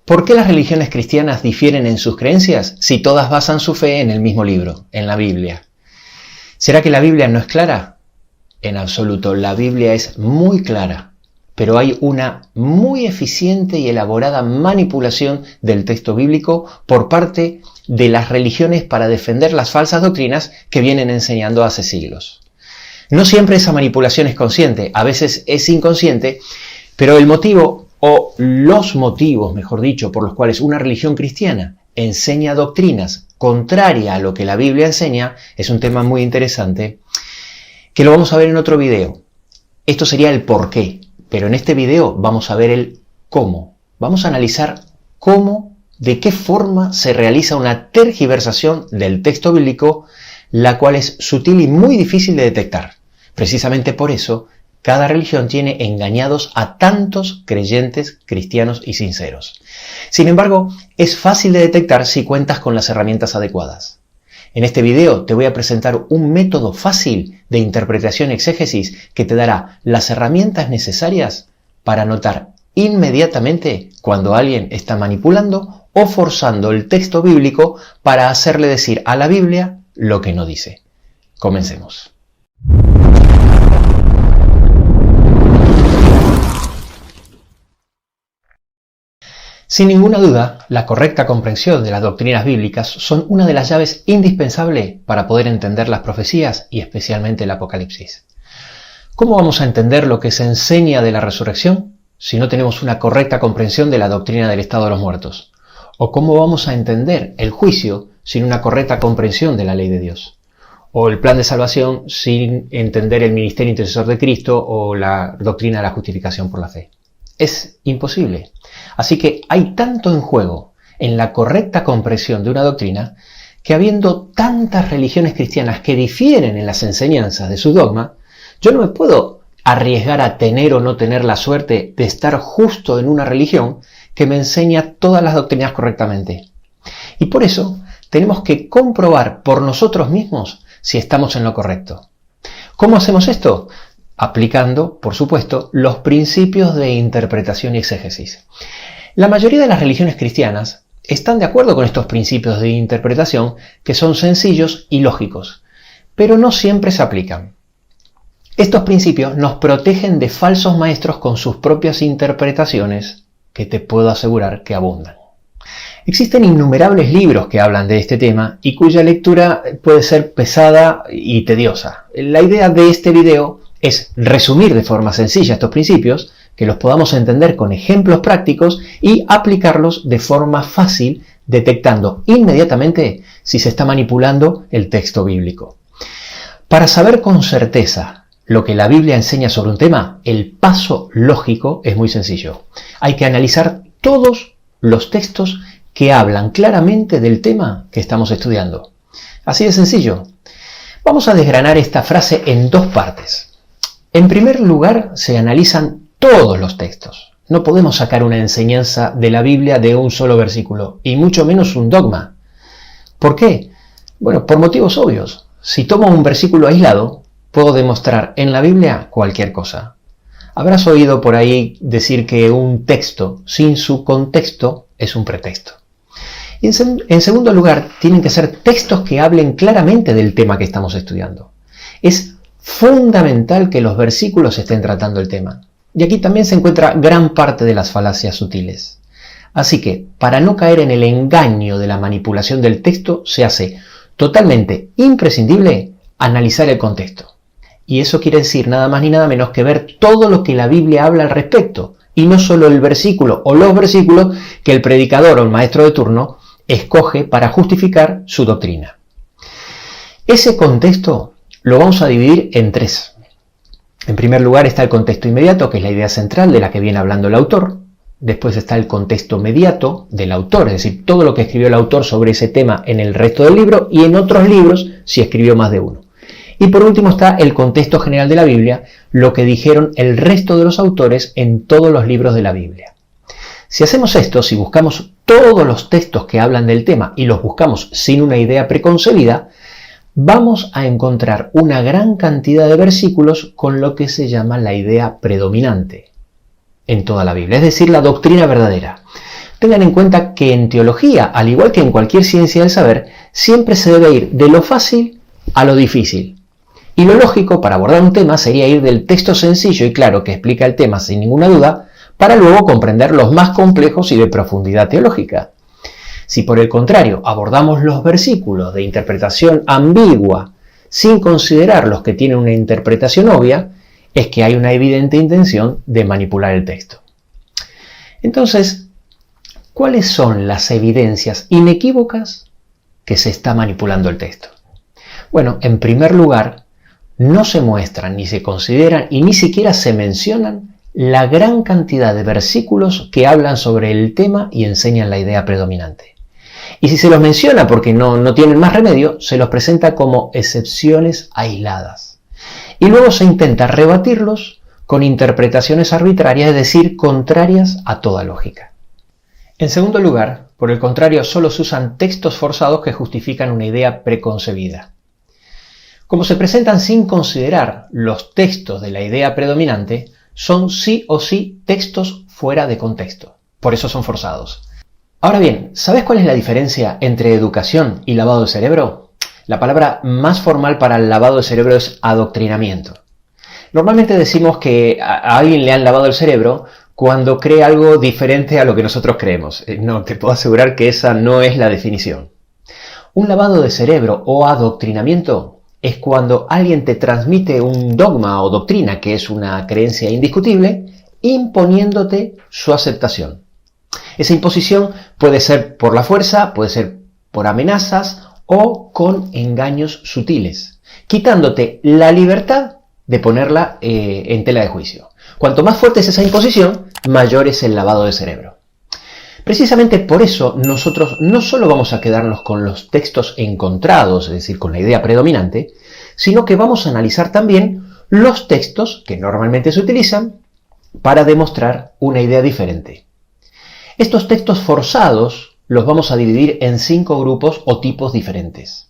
¿Por qué las religiones cristianas difieren en sus creencias si todas basan su fe en el mismo libro, en la Biblia? ¿Será que la Biblia no es clara? En absoluto, la Biblia es muy clara, pero hay una muy eficiente y elaborada manipulación del texto bíblico por parte de las religiones para defender las falsas doctrinas que vienen enseñando hace siglos. No siempre esa manipulación es consciente, a veces es inconsciente, pero el motivo o los motivos, mejor dicho, por los cuales una religión cristiana enseña doctrinas contrarias a lo que la Biblia enseña, es un tema muy interesante, que lo vamos a ver en otro video. Esto sería el por qué, pero en este video vamos a ver el cómo. Vamos a analizar cómo, de qué forma se realiza una tergiversación del texto bíblico, la cual es sutil y muy difícil de detectar. Precisamente por eso, cada religión tiene engañados a tantos creyentes, cristianos y sinceros. Sin embargo, es fácil de detectar si cuentas con las herramientas adecuadas. En este video te voy a presentar un método fácil de interpretación y exégesis que te dará las herramientas necesarias para notar inmediatamente cuando alguien está manipulando o forzando el texto bíblico para hacerle decir a la Biblia lo que no dice. Comencemos. Sin ninguna duda, la correcta comprensión de las doctrinas bíblicas son una de las llaves indispensables para poder entender las profecías y especialmente el Apocalipsis. ¿Cómo vamos a entender lo que se enseña de la resurrección si no tenemos una correcta comprensión de la doctrina del estado de los muertos? ¿O cómo vamos a entender el juicio sin una correcta comprensión de la ley de Dios? ¿O el plan de salvación sin entender el ministerio intercesor de Cristo o la doctrina de la justificación por la fe? Es imposible. Así que hay tanto en juego en la correcta comprensión de una doctrina que habiendo tantas religiones cristianas que difieren en las enseñanzas de su dogma, yo no me puedo arriesgar a tener o no tener la suerte de estar justo en una religión que me enseña todas las doctrinas correctamente. Y por eso tenemos que comprobar por nosotros mismos si estamos en lo correcto. ¿Cómo hacemos esto? Aplicando, por supuesto, los principios de interpretación y exégesis. La mayoría de las religiones cristianas están de acuerdo con estos principios de interpretación que son sencillos y lógicos, pero no siempre se aplican. Estos principios nos protegen de falsos maestros con sus propias interpretaciones, que te puedo asegurar que abundan. Existen innumerables libros que hablan de este tema y cuya lectura puede ser pesada y tediosa. La idea de este video es resumir de forma sencilla estos principios, que los podamos entender con ejemplos prácticos y aplicarlos de forma fácil, detectando inmediatamente si se está manipulando el texto bíblico. Para saber con certeza lo que la Biblia enseña sobre un tema, el paso lógico es muy sencillo. Hay que analizar todos los textos que hablan claramente del tema que estamos estudiando. Así de sencillo. Vamos a desgranar esta frase en dos partes. En primer lugar, se analizan todos los textos. No podemos sacar una enseñanza de la Biblia de un solo versículo, y mucho menos un dogma. ¿Por qué? Bueno, por motivos obvios. Si tomo un versículo aislado, puedo demostrar en la Biblia cualquier cosa. Habrás oído por ahí decir que un texto sin su contexto es un pretexto. Y en segundo lugar, tienen que ser textos que hablen claramente del tema que estamos estudiando. Es fundamental que los versículos estén tratando el tema. Y aquí también se encuentra gran parte de las falacias sutiles. Así que, para no caer en el engaño de la manipulación del texto, se hace totalmente imprescindible analizar el contexto. Y eso quiere decir nada más ni nada menos que ver todo lo que la Biblia habla al respecto, y no solo el versículo o los versículos que el predicador o el maestro de turno escoge para justificar su doctrina. Ese contexto lo vamos a dividir en tres. En primer lugar está el contexto inmediato, que es la idea central de la que viene hablando el autor. Después está el contexto mediato del autor, es decir, todo lo que escribió el autor sobre ese tema en el resto del libro y en otros libros si escribió más de uno. Y por último está el contexto general de la Biblia, lo que dijeron el resto de los autores en todos los libros de la Biblia. Si hacemos esto, si buscamos todos los textos que hablan del tema y los buscamos sin una idea preconcebida, vamos a encontrar una gran cantidad de versículos con lo que se llama la idea predominante en toda la Biblia, es decir, la doctrina verdadera. Tengan en cuenta que en teología, al igual que en cualquier ciencia del saber, siempre se debe ir de lo fácil a lo difícil. Y lo lógico para abordar un tema sería ir del texto sencillo y claro que explica el tema sin ninguna duda, para luego comprender los más complejos y de profundidad teológica. Si por el contrario abordamos los versículos de interpretación ambigua sin considerar los que tienen una interpretación obvia, es que hay una evidente intención de manipular el texto. Entonces, ¿cuáles son las evidencias inequívocas que se está manipulando el texto? Bueno, en primer lugar, no se muestran, ni se consideran y ni siquiera se mencionan la gran cantidad de versículos que hablan sobre el tema y enseñan la idea predominante. Y si se los menciona porque no tienen más remedio, se los presenta como excepciones aisladas. Y luego se intenta rebatirlos con interpretaciones arbitrarias, es decir, contrarias a toda lógica. En segundo lugar, por el contrario, solo se usan textos forzados que justifican una idea preconcebida. Como se presentan sin considerar los textos de la idea predominante, son sí o sí textos fuera de contexto. Por eso son forzados. Ahora bien, ¿sabes cuál es la diferencia entre educación y lavado de cerebro? La palabra más formal para el lavado de cerebro es adoctrinamiento. Normalmente decimos que a alguien le han lavado el cerebro cuando cree algo diferente a lo que nosotros creemos. No, te puedo asegurar que esa no es la definición. Un lavado de cerebro o adoctrinamiento es cuando alguien te transmite un dogma o doctrina, que es una creencia indiscutible, imponiéndote su aceptación. Esa imposición puede ser por la fuerza, puede ser por amenazas o con engaños sutiles, quitándote la libertad de ponerla en tela de juicio. Cuanto más fuerte es esa imposición, mayor es el lavado de cerebro. Precisamente por eso nosotros no solo vamos a quedarnos con los textos encontrados, es decir, con la idea predominante, sino que vamos a analizar también los textos que normalmente se utilizan para demostrar una idea diferente. Estos textos forzados los vamos a dividir en 5 grupos o tipos diferentes.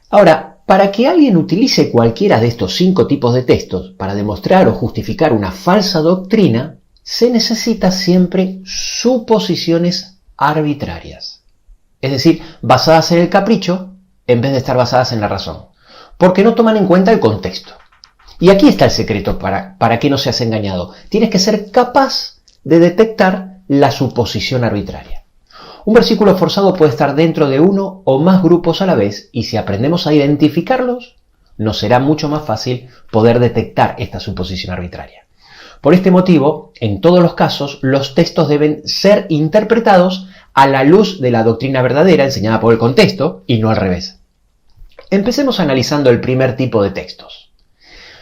Ahora, para que alguien utilice cualquiera de estos 5 tipos de textos para demostrar o justificar una falsa doctrina, se necesita siempre suposiciones arbitrarias, es decir, basadas en el capricho en vez de estar basadas en la razón, porque no toman en cuenta el contexto. Y aquí está el secreto para que no seas engañado. Tienes que ser capaz de detectar la suposición arbitraria. Un versículo forzado puede estar dentro de uno o más grupos a la vez y si aprendemos a identificarlos, nos será mucho más fácil poder detectar esta suposición arbitraria. Por este motivo, en todos los casos, los textos deben ser interpretados a la luz de la doctrina verdadera enseñada por el contexto y no al revés. Empecemos analizando el primer tipo de textos.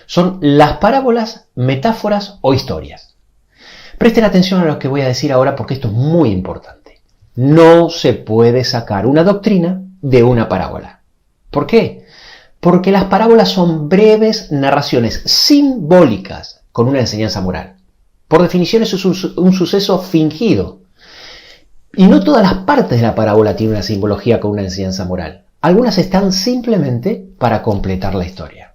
Son las parábolas, metáforas o historias. Presten atención a lo que voy a decir ahora porque esto es muy importante. No se puede sacar una doctrina de una parábola. ¿Por qué? Porque las parábolas son breves narraciones simbólicas con una enseñanza moral. Por definición eso es un suceso fingido. Y no todas las partes de la parábola tienen una simbología con una enseñanza moral. Algunas están simplemente para completar la historia.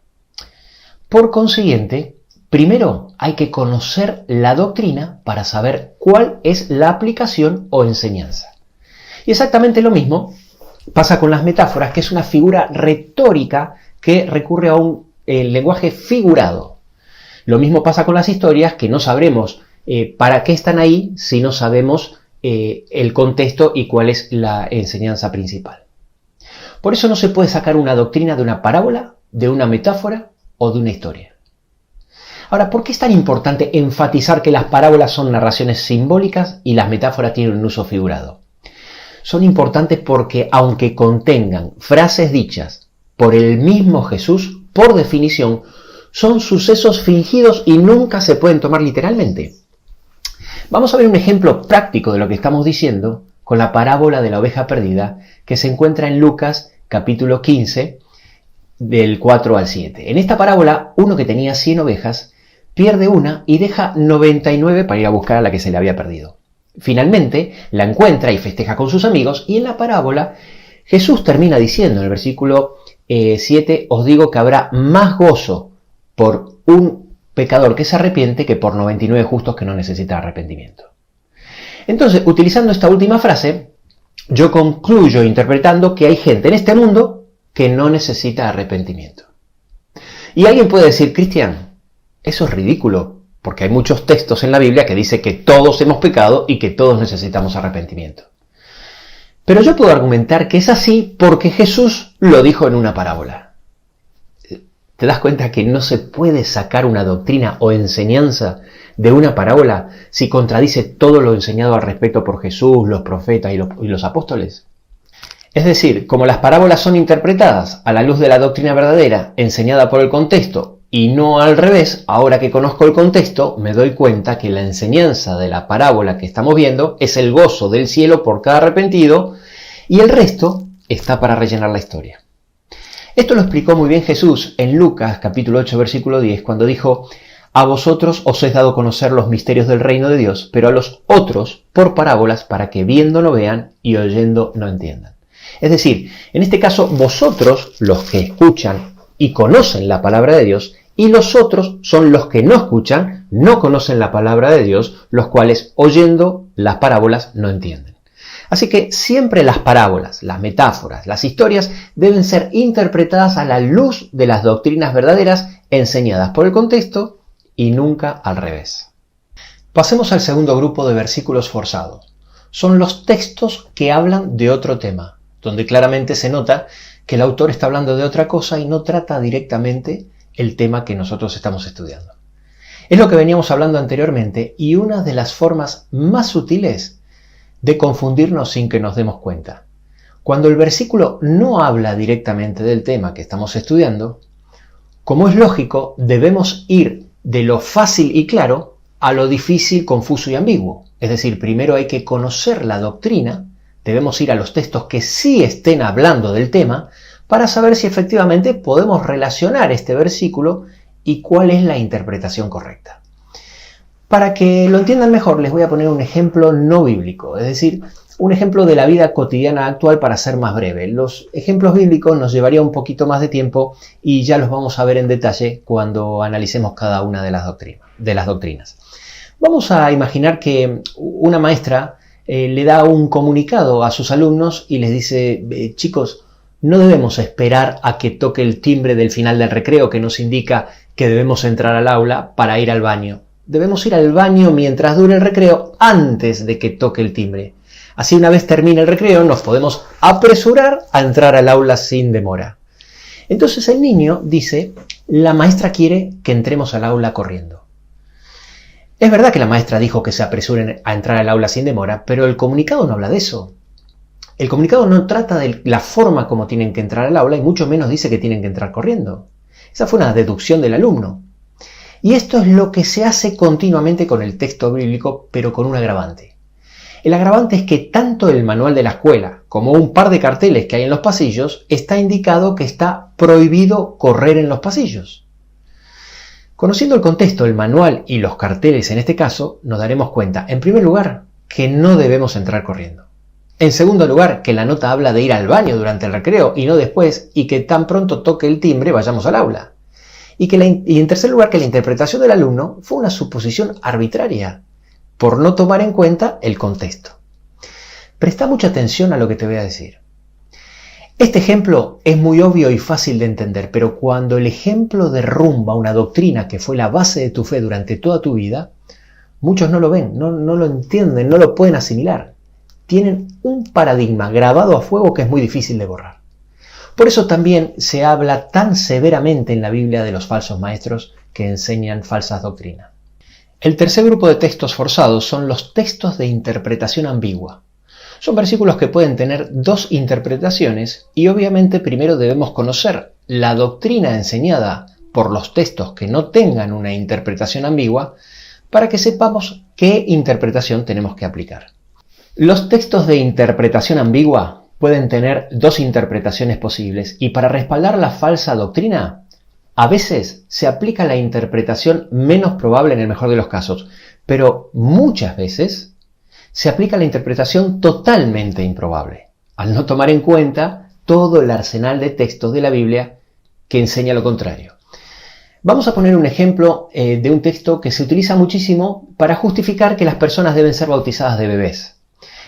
Por consiguiente, primero hay que conocer la doctrina para saber cuál es la aplicación o enseñanza. Y exactamente lo mismo pasa con las metáforas, que es una figura retórica que recurre a un lenguaje figurado. Lo mismo pasa con las historias, que no sabremos para qué están ahí si no sabemos el contexto y cuál es la enseñanza principal. Por eso no se puede sacar una doctrina de una parábola, de una metáfora o de una historia. Ahora, ¿por qué es tan importante enfatizar que las parábolas son narraciones simbólicas y las metáforas tienen un uso figurado? Son importantes porque, aunque contengan frases dichas por el mismo Jesús, por definición, son sucesos fingidos y nunca se pueden tomar literalmente. Vamos a ver un ejemplo práctico de lo que estamos diciendo con la parábola de la oveja perdida que se encuentra en Lucas capítulo 15 del 4 al 7. En esta parábola, uno que tenía 100 ovejas pierde una y deja 99 para ir a buscar a la que se le había perdido. Finalmente la encuentra y festeja con sus amigos y en la parábola Jesús termina diciendo en el versículo 7, os digo que habrá más gozo por un pecador que se arrepiente que por 99 justos que no necesitan arrepentimiento. Entonces, utilizando esta última frase, yo concluyo interpretando que hay gente en este mundo que no necesita arrepentimiento. Y alguien puede decir, Cristian, eso es ridículo, porque hay muchos textos en la Biblia que dicen que todos hemos pecado y que todos necesitamos arrepentimiento. Pero yo puedo argumentar que es así porque Jesús lo dijo en una parábola. ¿Te das cuenta que no se puede sacar una doctrina o enseñanza de una parábola si contradice todo lo enseñado al respecto por Jesús, los profetas y los apóstoles? Es decir, como las parábolas son interpretadas a la luz de la doctrina verdadera, enseñada por el contexto, y no al revés, ahora que conozco el contexto, me doy cuenta que la enseñanza de la parábola que estamos viendo es el gozo del cielo por cada arrepentido, y el resto está para rellenar la historia. Esto lo explicó muy bien Jesús en Lucas capítulo 8 versículo 10 cuando dijo: a vosotros os es dado conocer los misterios del reino de Dios, pero a los otros por parábolas para que viendo no vean y oyendo no entiendan. Es decir, en este caso vosotros, los que escuchan y conocen la palabra de Dios, y los otros son los que no escuchan, no conocen la palabra de Dios, los cuales oyendo las parábolas no entienden. Así que siempre las parábolas, las metáforas, las historias deben ser interpretadas a la luz de las doctrinas verdaderas enseñadas por el contexto y nunca al revés. Pasemos al segundo grupo de versículos forzados. Son los textos que hablan de otro tema, donde claramente se nota que el autor está hablando de otra cosa y no trata directamente el tema que nosotros estamos estudiando. Es lo que veníamos hablando anteriormente y una de las formas más sutiles de confundirnos sin que nos demos cuenta. Cuando el versículo no habla directamente del tema que estamos estudiando, como es lógico, debemos ir de lo fácil y claro a lo difícil, confuso y ambiguo. Es decir, primero hay que conocer la doctrina, debemos ir a los textos que sí estén hablando del tema para saber si efectivamente podemos relacionar este versículo y cuál es la interpretación correcta. Para que lo entiendan mejor, les voy a poner un ejemplo no bíblico, es decir, un ejemplo de la vida cotidiana actual para ser más breve. Los ejemplos bíblicos nos llevaría un poquito más de tiempo y ya los vamos a ver en detalle cuando analicemos cada una de las doctrinas. Vamos a imaginar que una maestra le da un comunicado a sus alumnos y les dice: chicos, no debemos esperar a que toque el timbre del final del recreo que nos indica que debemos entrar al aula para ir al baño. Debemos ir al baño mientras dure el recreo antes de que toque el timbre. Así, una vez termine el recreo, nos podemos apresurar a entrar al aula sin demora. Entonces el niño dice: la maestra quiere que entremos al aula corriendo. Es verdad que la maestra dijo que se apresuren a entrar al aula sin demora, pero el comunicado no habla de eso. El comunicado no trata de la forma como tienen que entrar al aula y mucho menos dice que tienen que entrar corriendo. Esa fue una deducción del alumno. Y esto es lo que se hace continuamente con el texto bíblico, pero con un agravante. El agravante es que tanto el manual de la escuela como un par de carteles que hay en los pasillos está indicado que está prohibido correr en los pasillos. Conociendo el contexto, el manual y los carteles en este caso, nos daremos cuenta, en primer lugar, que no debemos entrar corriendo. En segundo lugar, que la nota habla de ir al baño durante el recreo y no después, y que tan pronto toque el timbre vayamos al aula. Y en tercer lugar, que la interpretación del alumno fue una suposición arbitraria, por no tomar en cuenta el contexto. Presta mucha atención a lo que te voy a decir. Este ejemplo es muy obvio y fácil de entender, pero cuando el ejemplo derrumba una doctrina que fue la base de tu fe durante toda tu vida, muchos no lo ven, no lo entienden, no lo pueden asimilar. Tienen un paradigma grabado a fuego que es muy difícil de borrar. Por eso también se habla tan severamente en la Biblia de los falsos maestros que enseñan falsas doctrinas. El tercer grupo de textos forzados son los textos de interpretación ambigua. Son versículos que pueden tener dos interpretaciones y obviamente primero debemos conocer la doctrina enseñada por los textos que no tengan una interpretación ambigua para que sepamos qué interpretación tenemos que aplicar. Los textos de interpretación ambigua pueden tener dos interpretaciones posibles y para respaldar la falsa doctrina, a veces se aplica la interpretación menos probable en el mejor de los casos, pero muchas veces se aplica la interpretación totalmente improbable, al no tomar en cuenta todo el arsenal de textos de la Biblia que enseña lo contrario. Vamos a poner un ejemplo de un texto que se utiliza muchísimo para justificar que las personas deben ser bautizadas de bebés.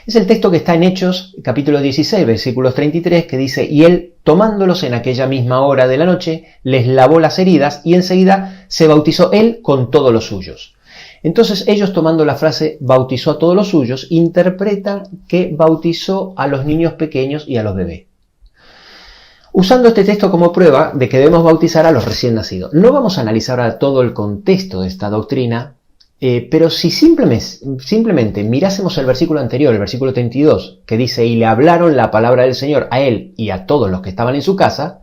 Es el texto que está en Hechos, capítulo 16, versículos 33, que dice: y él, tomándolos en aquella misma hora de la noche, les lavó las heridas y enseguida se bautizó él con todos los suyos. Entonces ellos, tomando la frase bautizó a todos los suyos, interpretan que bautizó a los niños pequeños y a los bebés, usando este texto como prueba de que debemos bautizar a los recién nacidos. No vamos a analizar ahora todo el contexto de esta doctrina, pero si simplemente mirásemos el versículo anterior, el versículo 32, que dice: y le hablaron la palabra del Señor a él y a todos los que estaban en su casa,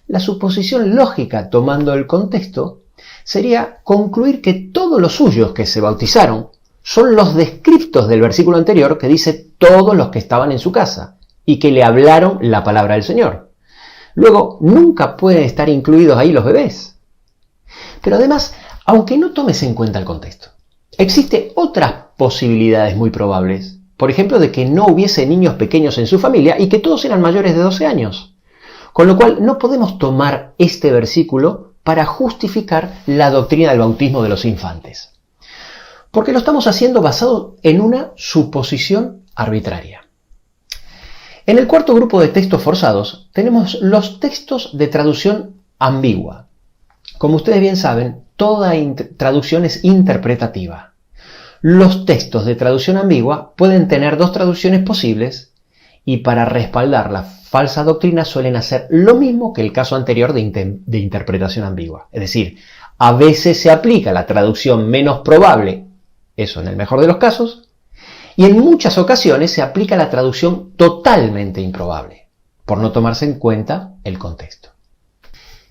la suposición lógica, tomando el contexto, sería concluir que todos los suyos que se bautizaron son los descriptos del versículo anterior, que dice todos los que estaban en su casa, y que le hablaron la palabra del Señor. Luego, nunca pueden estar incluidos ahí los bebés. Pero además, aunque no tomes en cuenta el contexto, existen otras posibilidades muy probables. Por ejemplo, de que no hubiese niños pequeños en su familia y que todos eran mayores de 12 años. Con lo cual, no podemos tomar este versículo para justificar la doctrina del bautismo de los infantes, porque lo estamos haciendo basado en una suposición arbitraria. En el cuarto grupo de textos forzados tenemos los textos de traducción ambigua. Como ustedes bien saben, toda traducción es interpretativa. Los textos de traducción ambigua pueden tener dos traducciones posibles y para respaldar la falsa doctrina suelen hacer lo mismo que el caso anterior de interpretación ambigua. Es decir, a veces se aplica la traducción menos probable, eso en el mejor de los casos, y en muchas ocasiones se aplica la traducción totalmente improbable, por no tomarse en cuenta el contexto.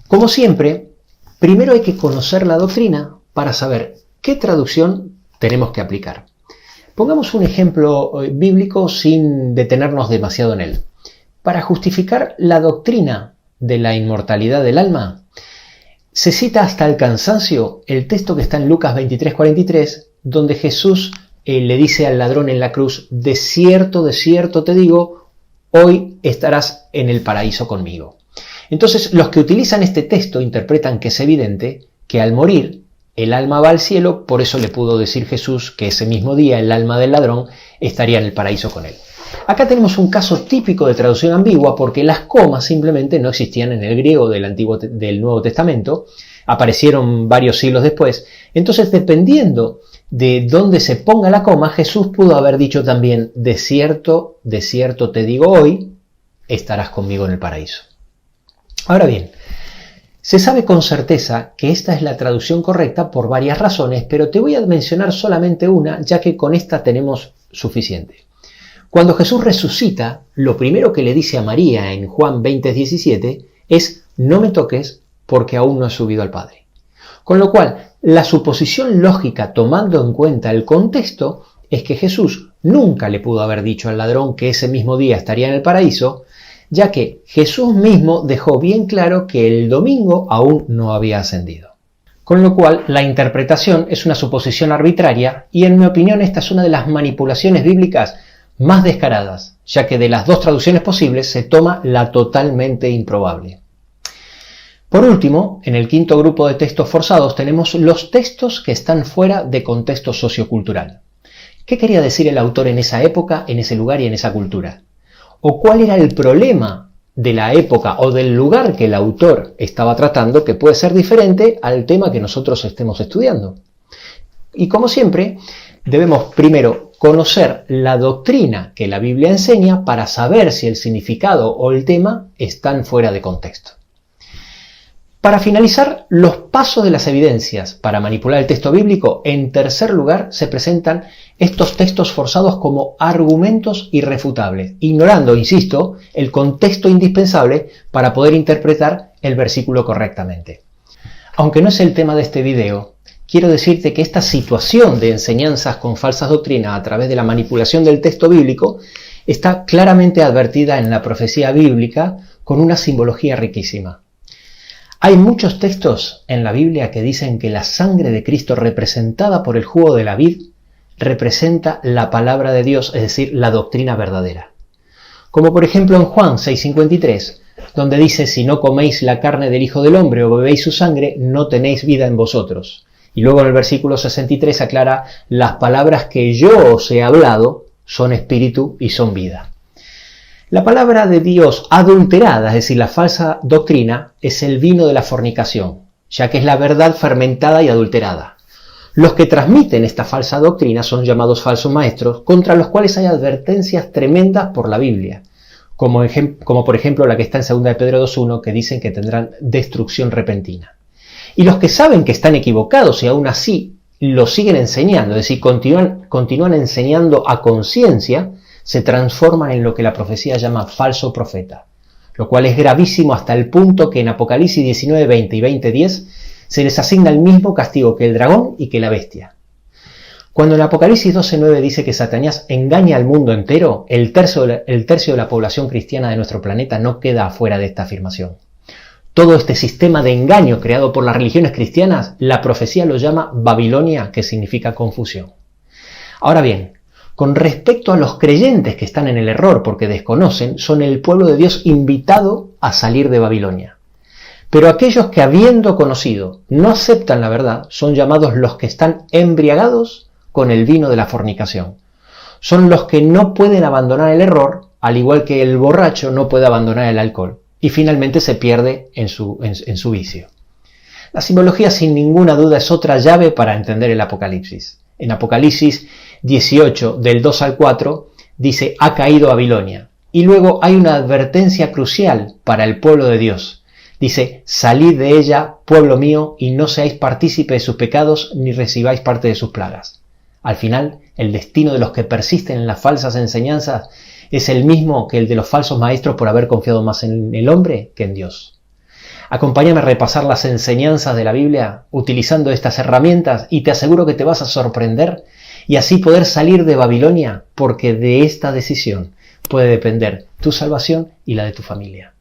Como siempre, primero hay que conocer la doctrina para saber qué traducción tenemos que aplicar. Pongamos un ejemplo bíblico sin detenernos demasiado en él. Para justificar la doctrina de la inmortalidad del alma, se cita hasta el cansancio el texto que está en Lucas 23:43, donde Jesús le dice al ladrón en la cruz: de cierto te digo, hoy estarás en el paraíso conmigo. Entonces, los que utilizan este texto interpretan que es evidente que al morir el alma va al cielo, por eso le pudo decir Jesús que ese mismo día el alma del ladrón estaría en el paraíso con él. Acá tenemos un caso típico de traducción ambigua porque las comas simplemente no existían en el griego del Nuevo Testamento, aparecieron varios siglos después. Entonces, dependiendo de dónde se ponga la coma, Jesús pudo haber dicho también: de cierto te digo, hoy estarás conmigo en el paraíso. Ahora bien, se sabe con certeza que esta es la traducción correcta por varias razones, pero te voy a mencionar solamente una, ya que con esta tenemos suficiente. Cuando Jesús resucita, lo primero que le dice a María en Juan 20:17 es: no me toques porque aún no he subido al Padre. Con lo cual, la suposición lógica, tomando en cuenta el contexto, es que Jesús nunca le pudo haber dicho al ladrón que ese mismo día estaría en el paraíso, ya que Jesús mismo dejó bien claro que el domingo aún no había ascendido. Con lo cual, la interpretación es una suposición arbitraria y, en mi opinión, esta es una de las manipulaciones bíblicas más descaradas, ya que de las dos traducciones posibles se toma la totalmente improbable. Por último, en el quinto grupo de textos forzados tenemos los textos que están fuera de contexto sociocultural. ¿Qué quería decir el autor en esa época, en ese lugar y en esa cultura? ¿O cuál era el problema de la época o del lugar que el autor estaba tratando, que puede ser diferente al tema que nosotros estemos estudiando? Y como siempre, debemos primero conocer la doctrina que la Biblia enseña para saber si el significado o el tema están fuera de contexto. Para finalizar, los pasos de las evidencias para manipular el texto bíblico, en tercer lugar se presentan estos textos forzados como argumentos irrefutables, ignorando, insisto, el contexto indispensable para poder interpretar el versículo correctamente. Aunque no es el tema de este video, quiero decirte que esta situación de enseñanzas con falsas doctrinas a través de la manipulación del texto bíblico está claramente advertida en la profecía bíblica con una simbología riquísima. Hay muchos textos en la Biblia que dicen que la sangre de Cristo representada por el jugo de la vid representa la palabra de Dios, es decir, la doctrina verdadera. Como por ejemplo en Juan 6:53, donde dice: si no coméis la carne del Hijo del Hombre o bebéis su sangre, no tenéis vida en vosotros. Y luego en el versículo 63 aclara: las palabras que yo os he hablado son espíritu y son vida. La palabra de Dios adulterada, es decir, la falsa doctrina, es el vino de la fornicación, ya que es la verdad fermentada y adulterada. Los que transmiten esta falsa doctrina son llamados falsos maestros, contra los cuales hay advertencias tremendas por la Biblia, como por ejemplo la que está en 2 de Pedro 2.1, que dicen que tendrán destrucción repentina. Y los que saben que están equivocados y aún así lo siguen enseñando, es decir, continúan enseñando a conciencia, se transforman en lo que la profecía llama falso profeta, lo cual es gravísimo hasta el punto que en Apocalipsis 19:20 y 20:10 se les asigna el mismo castigo que el dragón y que la bestia. Cuando en Apocalipsis 12:9 dice que Satanás engaña al mundo entero, el tercio de la población cristiana de nuestro planeta no queda afuera de esta afirmación. Todo este sistema de engaño creado por las religiones cristianas, la profecía lo llama Babilonia, que significa confusión. Ahora bien, con respecto a los creyentes que están en el error porque desconocen, son el pueblo de Dios invitado a salir de Babilonia. Pero aquellos que, habiendo conocido, no aceptan la verdad, son llamados los que están embriagados con el vino de la fornicación. Son los que no pueden abandonar el error, al igual que el borracho no puede abandonar el alcohol, y finalmente se pierde en su vicio. La simbología, sin ninguna duda, es otra llave para entender el Apocalipsis. En Apocalipsis 18, del 2 al 4, dice: ha caído Babilonia. Y luego hay una advertencia crucial para el pueblo de Dios. Dice: salid de ella, pueblo mío, y no seáis partícipe de sus pecados, ni recibáis parte de sus plagas. Al final, el destino de los que persisten en las falsas enseñanzas es el mismo que el de los falsos maestros por haber confiado más en el hombre que en Dios. Acompáñame a repasar las enseñanzas de la Biblia utilizando estas herramientas y te aseguro que te vas a sorprender y así poder salir de Babilonia, porque de esta decisión puede depender tu salvación y la de tu familia.